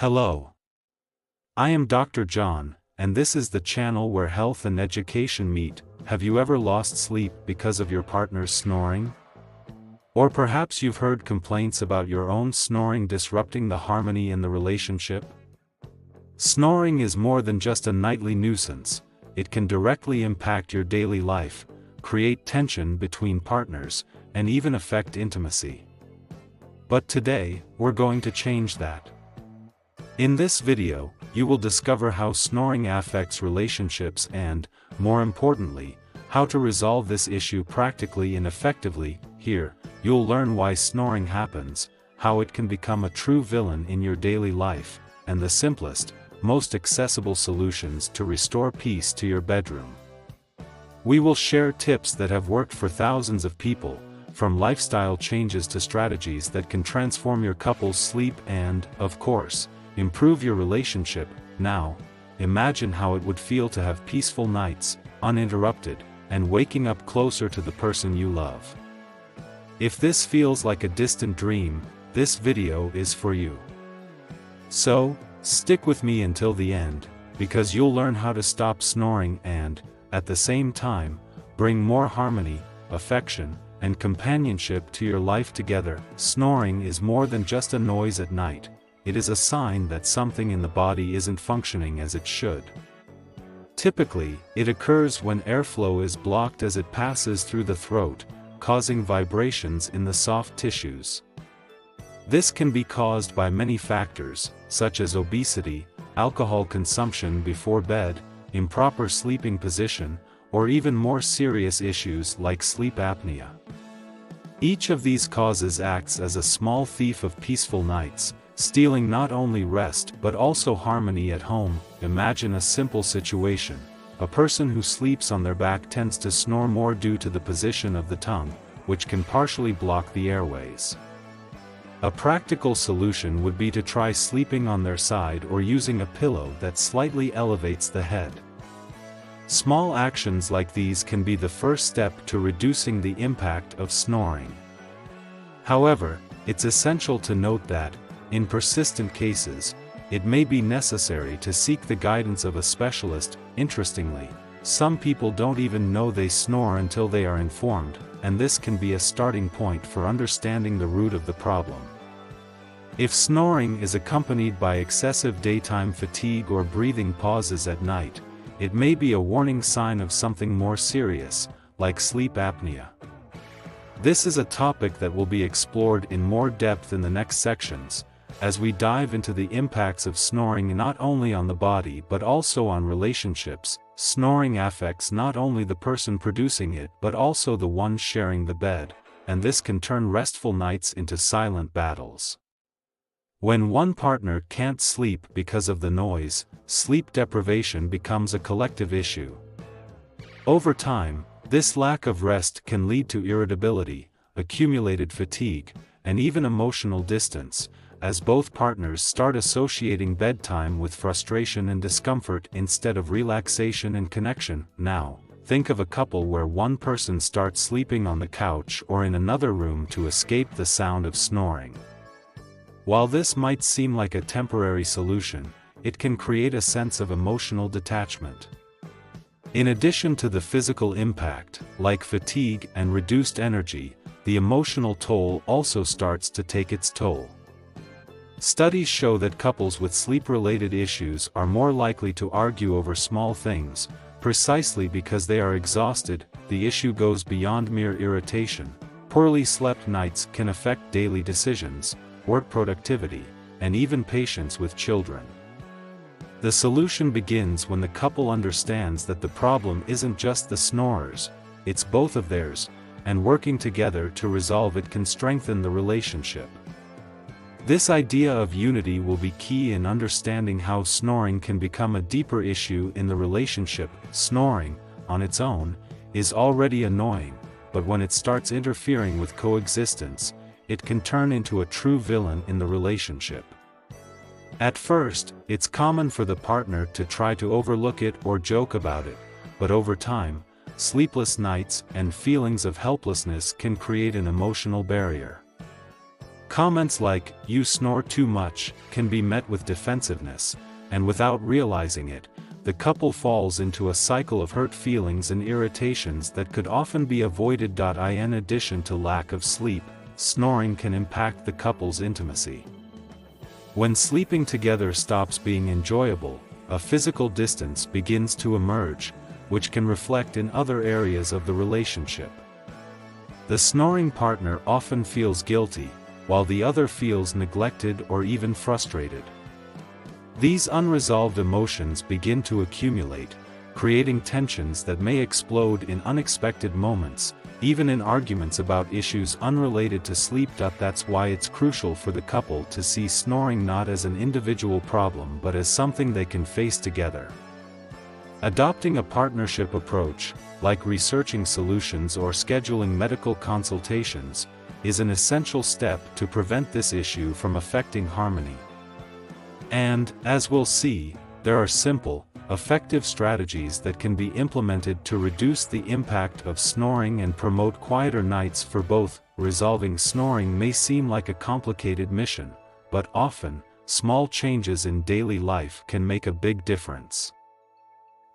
Hello. I am Dr. John, and this is the channel where health and education meet. Have you ever lost sleep because of your partner's snoring? Or perhaps you've heard complaints about your own snoring disrupting the harmony in the relationship? Snoring is more than just a nightly nuisance. It can directly impact your daily life, create tension between partners, and even affect intimacy. But today, we're going to change that. In this video, you will discover how snoring affects relationships and, more importantly, how to resolve this issue practically and effectively. Here, you'll learn why snoring happens, how it can become a true villain in your daily life, and the simplest, most accessible solutions to restore peace to your bedroom. We will share tips that have worked for thousands of people, from lifestyle changes to strategies that can transform your couple's sleep and, of course, improve your relationship. Now, imagine how it would feel to have peaceful nights, uninterrupted, and waking up closer to the person you love. If this feels like a distant dream, this video is for you. So, stick with me until the end, because you'll learn how to stop snoring and, at the same time, bring more harmony, affection, and companionship to your life together. Snoring is more than just a noise at night. It is a sign that something in the body isn't functioning as it should. Typically, it occurs when airflow is blocked as it passes through the throat, causing vibrations in the soft tissues. This can be caused by many factors, such as obesity, alcohol consumption before bed, improper sleeping position, or even more serious issues like sleep apnea. Each of these causes acts as a small thief of peaceful nights, stealing not only rest but also harmony at home. Imagine a simple situation. A person who sleeps on their back tends to snore more due to the position of the tongue, which can partially block the airways. A practical solution would be to try sleeping on their side or using a pillow that slightly elevates the head. Small actions like these can be the first step to reducing the impact of snoring. However, it's essential to note that, in persistent cases, it may be necessary to seek the guidance of a specialist. Interestingly, some people don't even know they snore until they are informed, and this can be a starting point for understanding the root of the problem. If snoring is accompanied by excessive daytime fatigue or breathing pauses at night, it may be a warning sign of something more serious, like sleep apnea. This is a topic that will be explored in more depth in the next sections, as we dive into the impacts of snoring not only on the body but also on relationships. Snoring affects not only the person producing it but also the one sharing the bed, and this can turn restful nights into silent battles. When one partner can't sleep because of the noise, sleep deprivation becomes a collective issue. Over time, this lack of rest can lead to irritability, accumulated fatigue, and even emotional distance, as both partners start associating bedtime with frustration and discomfort instead of relaxation and connection. Now, think of a couple where one person starts sleeping on the couch or in another room to escape the sound of snoring. While this might seem like a temporary solution, it can create a sense of emotional detachment. In addition to the physical impact, like fatigue and reduced energy, the emotional toll also starts to take its toll. Studies show that couples with sleep-related issues are more likely to argue over small things, precisely because they are exhausted. The issue goes beyond mere irritation. Poorly slept nights can affect daily decisions, work productivity, and even patience with children. The solution begins when the couple understands that the problem isn't just the snorers, it's both of theirs, and working together to resolve it can strengthen the relationship. This idea of unity will be key in understanding how snoring can become a deeper issue in the relationship. Snoring, on its own, is already annoying, but when it starts interfering with coexistence, it can turn into a true villain in the relationship. At first, it's common for the partner to try to overlook it or joke about it, but over time, sleepless nights and feelings of helplessness can create an emotional barrier. Comments like, "You snore too much," can be met with defensiveness, and without realizing it, the couple falls into a cycle of hurt feelings and irritations that could often be avoided. In addition to lack of sleep, snoring can impact the couple's intimacy. When sleeping together stops being enjoyable, a physical distance begins to emerge, which can reflect in other areas of the relationship. The snoring partner often feels guilty, while the other feels neglected or even frustrated. These unresolved emotions begin to accumulate, creating tensions that may explode in unexpected moments, even in arguments about issues unrelated to sleep. That's why it's crucial for the couple to see snoring not as an individual problem but as something they can face together. Adopting a partnership approach, like researching solutions or scheduling medical consultations, is an essential step to prevent this issue from affecting harmony. And, as we'll see, there are simple, effective strategies that can be implemented to reduce the impact of snoring and promote quieter nights for both. Resolving snoring may seem like a complicated mission, but often, small changes in daily life can make a big difference.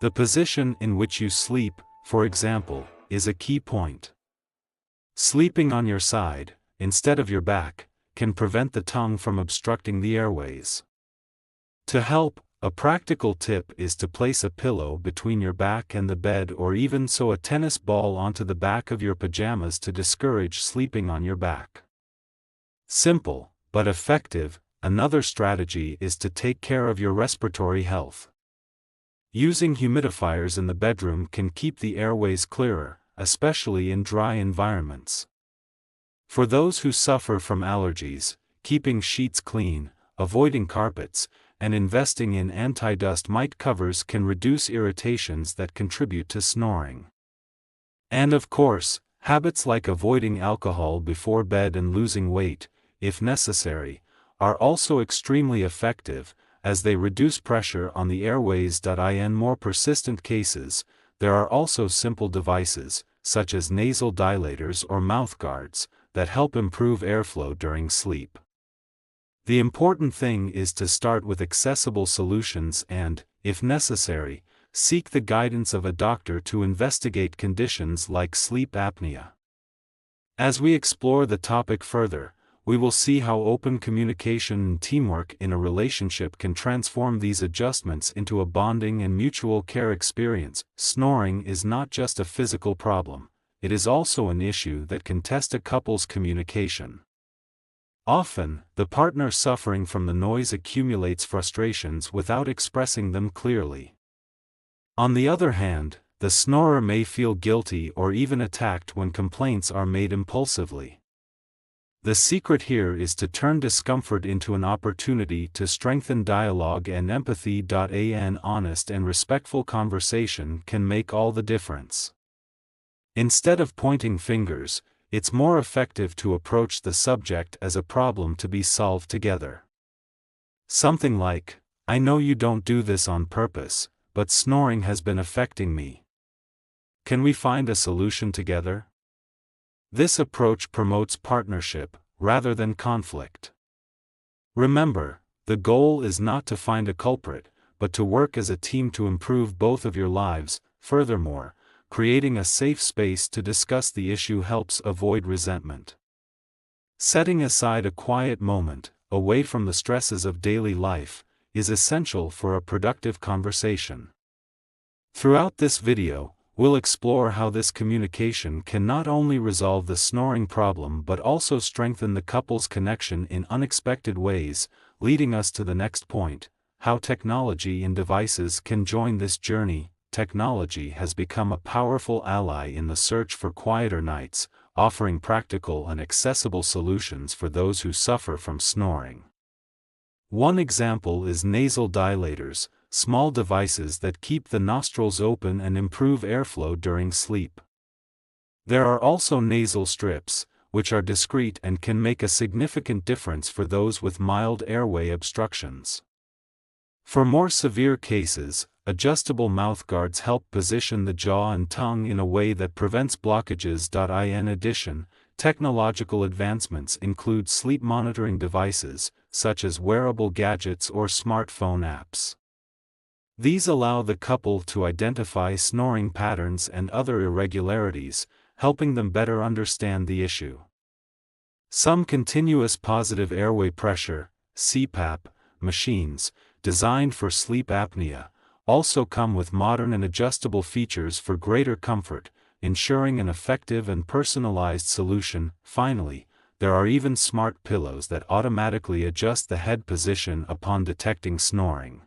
The position in which you sleep, for example, is a key point. Sleeping on your side, instead of your back, can prevent the tongue from obstructing the airways. To help, a practical tip is to place a pillow between your back and the bed, or even sew a tennis ball onto the back of your pajamas to discourage sleeping on your back. Simple, but effective. Another strategy is to take care of your respiratory health. Using humidifiers in the bedroom can keep the airways clearer, especially in dry environments. For those who suffer from allergies, keeping sheets clean, avoiding carpets, and investing in anti-dust mite covers can reduce irritations that contribute to snoring. And of course, habits like avoiding alcohol before bed and losing weight, if necessary, are also extremely effective, as they reduce pressure on the airways. In more persistent cases, there are also simple devices, such as nasal dilators or mouth guards, that help improve airflow during sleep. The important thing is to start with accessible solutions and, if necessary, seek the guidance of a doctor to investigate conditions like sleep apnea. As we explore the topic further, we will see how open communication and teamwork in a relationship can transform these adjustments into a bonding and mutual care experience. Snoring is not just a physical problem, it is also an issue that can test a couple's communication. Often, the partner suffering from the noise accumulates frustrations without expressing them clearly. On the other hand, the snorer may feel guilty or even attacked when complaints are made impulsively. The secret here is to turn discomfort into an opportunity to strengthen dialogue and empathy. An honest and respectful conversation can make all the difference. Instead of pointing fingers, it's more effective to approach the subject as a problem to be solved together. Something like, "I know you don't do this on purpose, but snoring has been affecting me. Can we find a solution together?" This approach promotes partnership, rather than conflict. Remember, the goal is not to find a culprit, but to work as a team to improve both of your lives. Furthermore, creating a safe space to discuss the issue helps avoid resentment. Setting aside a quiet moment, away from the stresses of daily life, is essential for a productive conversation. Throughout this video, we'll explore how this communication can not only resolve the snoring problem but also strengthen the couple's connection in unexpected ways, leading us to the next point: how technology and devices can join this journey. Technology has become a powerful ally in the search for quieter nights, offering practical and accessible solutions for those who suffer from snoring. One example is nasal dilators, small devices that keep the nostrils open and improve airflow during sleep. There are also nasal strips, which are discreet and can make a significant difference for those with mild airway obstructions. For more severe cases, adjustable mouth guards help position the jaw and tongue in a way that prevents blockages. In addition, Technological advancements include sleep monitoring devices, such as wearable gadgets or smartphone apps. These allow the couple to identify snoring patterns and other irregularities, helping them better understand the issue. Some continuous positive airway pressure (CPAP) machines, designed for sleep apnea, also come with modern and adjustable features for greater comfort, ensuring an effective and personalized solution. Finally, there are even smart pillows that automatically adjust the head position upon detecting snoring.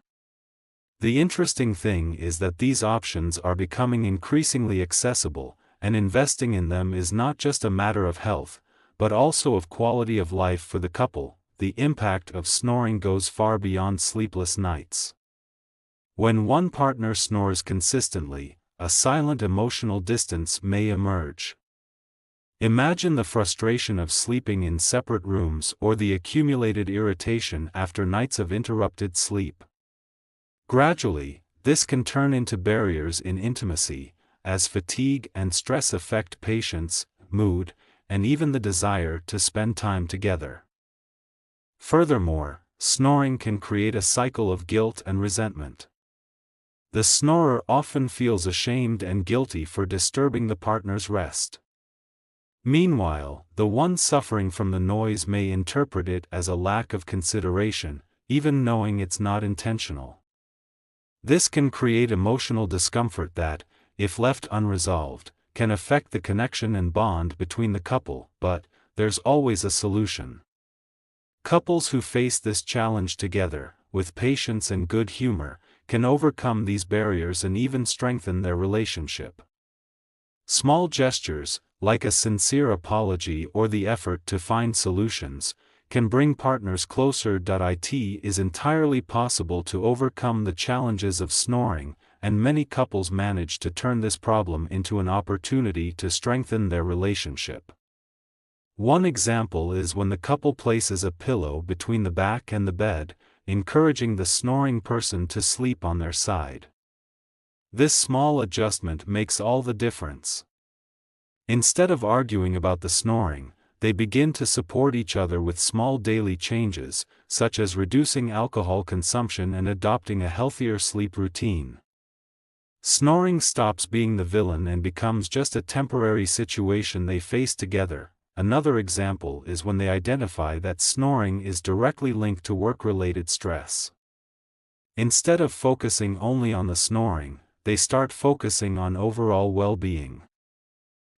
The interesting thing is that these options are becoming increasingly accessible, and investing in them is not just a matter of health, but also of quality of life for the couple. The impact of snoring goes far beyond sleepless nights. When one partner snores consistently, a silent emotional distance may emerge. Imagine the frustration of sleeping in separate rooms or the accumulated irritation after nights of interrupted sleep. Gradually, this can turn into barriers in intimacy, as fatigue and stress affect patience, mood, and even the desire to spend time together. Furthermore, snoring can create a cycle of guilt and resentment. The snorer often feels ashamed and guilty for disturbing the partner's rest. Meanwhile, the one suffering from the noise may interpret it as a lack of consideration, even knowing it's not intentional. This can create emotional discomfort that, if left unresolved, can affect the connection and bond between the couple, but there's always a solution. Couples who face this challenge together, with patience and good humor, can overcome these barriers and even strengthen their relationship. Small gestures, like a sincere apology or the effort to find solutions, can bring partners closer. It is entirely possible to overcome the challenges of snoring, and many couples manage to turn this problem into an opportunity to strengthen their relationship. One example is when the couple places a pillow between the back and the bed, encouraging the snoring person to sleep on their side. This small adjustment makes all the difference. Instead of arguing about the snoring, they begin to support each other with small daily changes, such as reducing alcohol consumption and adopting a healthier sleep routine. Snoring stops being the villain and becomes just a temporary situation they face together. Another example is when they identify that snoring is directly linked to work-related stress. Instead of focusing only on the snoring, they start focusing on overall well-being.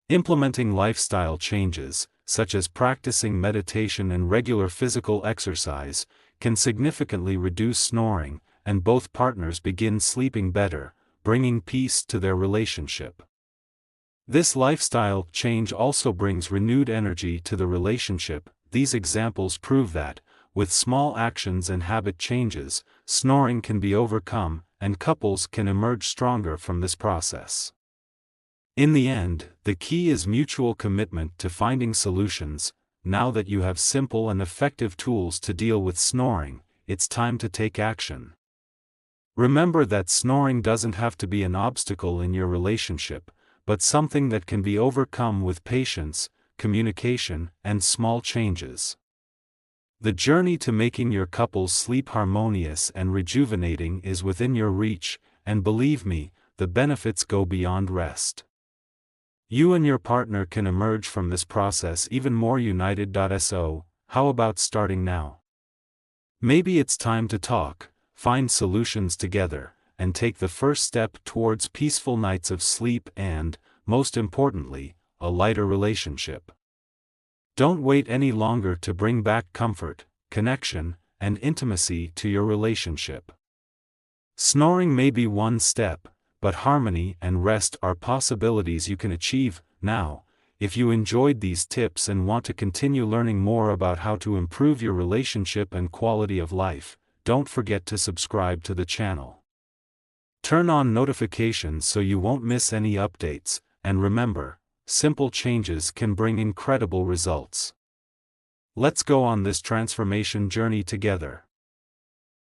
Implementing lifestyle changes, such as practicing meditation and regular physical exercise, can significantly reduce snoring, and both partners begin sleeping better, bringing peace to their relationship. This lifestyle change also brings renewed energy to the relationship. These examples prove that, with small actions and habit changes, snoring can be overcome, and couples can emerge stronger from this process. In the end, the key is mutual commitment to finding solutions. Now that you have simple and effective tools to deal with snoring, it's time to take action. Remember that snoring doesn't have to be an obstacle in your relationship, but something that can be overcome with patience, communication, and small changes. The journey to making your couple's sleep harmonious and rejuvenating is within your reach, and believe me, the benefits go beyond rest. You and your partner can emerge from this process even more united. So, how about starting now? Maybe it's time to talk, find solutions together, and take the first step towards peaceful nights of sleep and, most importantly, a lighter relationship. Don't wait any longer to bring back comfort, connection, and intimacy to your relationship. Snoring may be one step, but harmony and rest are possibilities you can achieve now. If you enjoyed these tips and want to continue learning more about how to improve your relationship and quality of life, don't forget to subscribe to the channel. Turn on notifications so you won't miss any updates, and remember, simple changes can bring incredible results. Let's go on this transformation journey together.